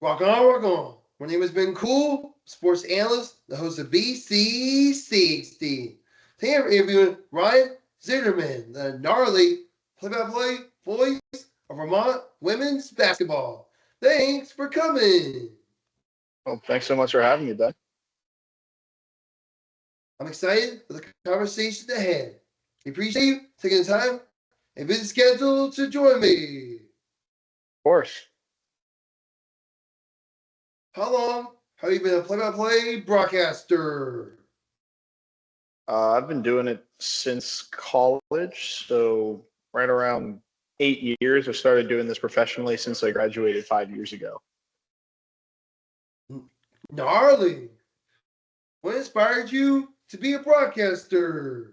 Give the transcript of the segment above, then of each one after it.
Rock on, rock on. My name has been Cool, sports analyst, the host of BC-60. Today I'm interviewing Ryan Zimmerman, the gnarly play-by-play voice of Vermont women's basketball. Thanks for coming. Well, thanks so much for having me, Ben. Of I'm excited for the conversation ahead. I appreciate you taking the time and busy schedule to join me. course. How long have you been a play-by-play broadcaster? I've been doing it since college, so right around 8 years. I started doing this professionally since I graduated 5 years ago. Gnarly. What inspired you to be a broadcaster?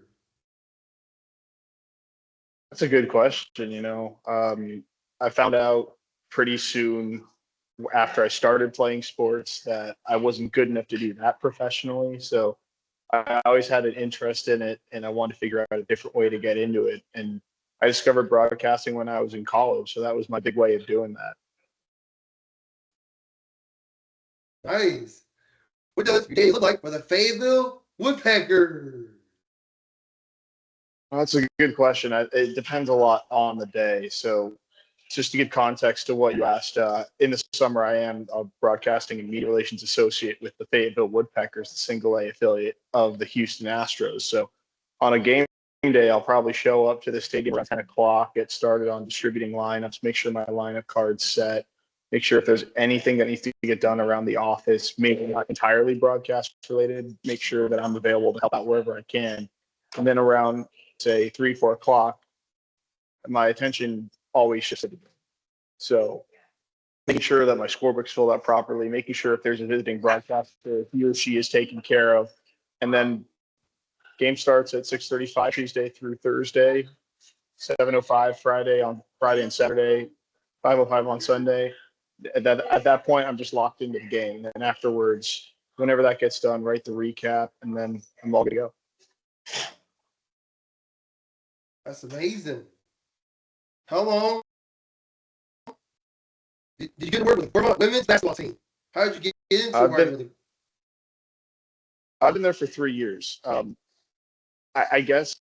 That's a good question. I found out pretty soon after I started playing sports that I wasn't good enough to do that professionally. So I always had an interest in it, and I wanted to figure out a different way to get into it. And I discovered broadcasting when I was in college, so that was my big way of doing that. Nice. What does your day look like for the Fayetteville Woodpecker? Well, that's a good question. It depends a lot on the day. So, just to give context to what you asked, in the summer, I am a broadcasting and media relations associate with the Fayetteville Woodpeckers, the single A affiliate of the Houston Astros. So, on a game day, I'll probably show up to the stadium around 10 o'clock, get started on distributing lineups, make sure my lineup card's set, make sure if there's anything that needs to get done around the office, maybe not entirely broadcast related, make sure that I'm available to help out wherever I can. And then around, say, 3, 4 o'clock, my attention always shifts to the game. So making sure that my scorebook's filled out properly, making sure if there's a visiting broadcaster, he or she is taken care of. And then game starts at 6:35 Tuesday through Thursday, 7:05 Friday and Saturday, 5:05 on Sunday. At that point, I'm just locked into the game. And then afterwards, whenever that gets done, write the recap, and then I'm all good to go. That's amazing. How long did you get to work with the Vermont women's basketball team? How did you get into working with them? I've been there for 3 years. I guess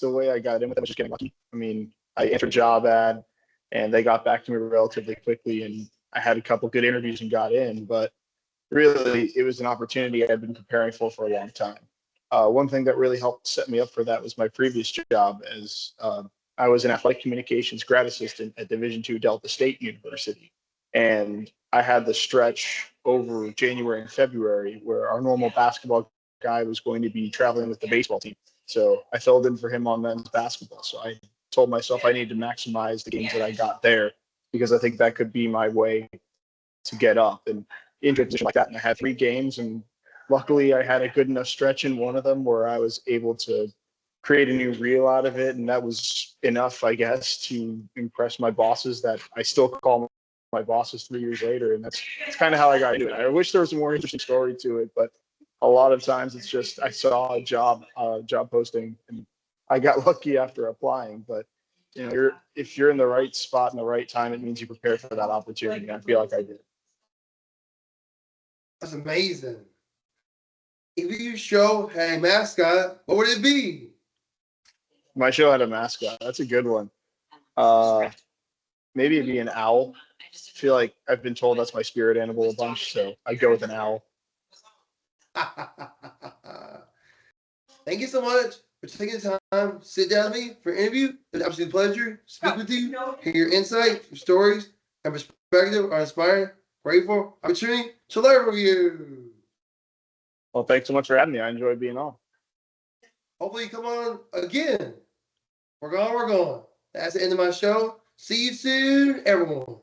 the way I got in with them was just getting lucky. I mean, I entered a job ad, and they got back to me relatively quickly, and I had a couple good interviews and got in. But really, it was an opportunity I'd been preparing for a long time. One thing that really helped set me up for that was my previous job as I was an athletic communications grad assistant at Division II Delta State University. And I had the stretch over January and February where our normal basketball guy was going to be traveling with the baseball team. So I filled in for him on men's basketball. So I told myself I need to maximize the games that I got there because I think that could be my way to get up and into a position like that. And I had 3 games, and luckily I had a good enough stretch in one of them where I was able to create a new reel out of it. And that was enough, I guess, to impress my bosses that I still call my bosses 3 years later. And that's kind of how I got into it. I wish there was a more interesting story to it, but a lot of times it's just I saw a job posting and I got lucky after applying. But if you're in the right spot in the right time, it means you prepare for that opportunity. I feel like I did. That's amazing. If your show had a mascot, what would it be? My show had a mascot. That's a good one. Maybe it'd be an owl. I feel like I've been told that's my spirit animal a bunch, so I'd go with an owl. Thank you so much for taking the time to sit down with me for an interview. It was an absolute pleasure to speak with you, hear your insight, your stories, and perspective are inspiring, grateful, opportunity to learn from you. Well, thanks so much for having me. I enjoyed being on. Hopefully you come on again. We're gone. That's the end of my show. See you soon, everyone.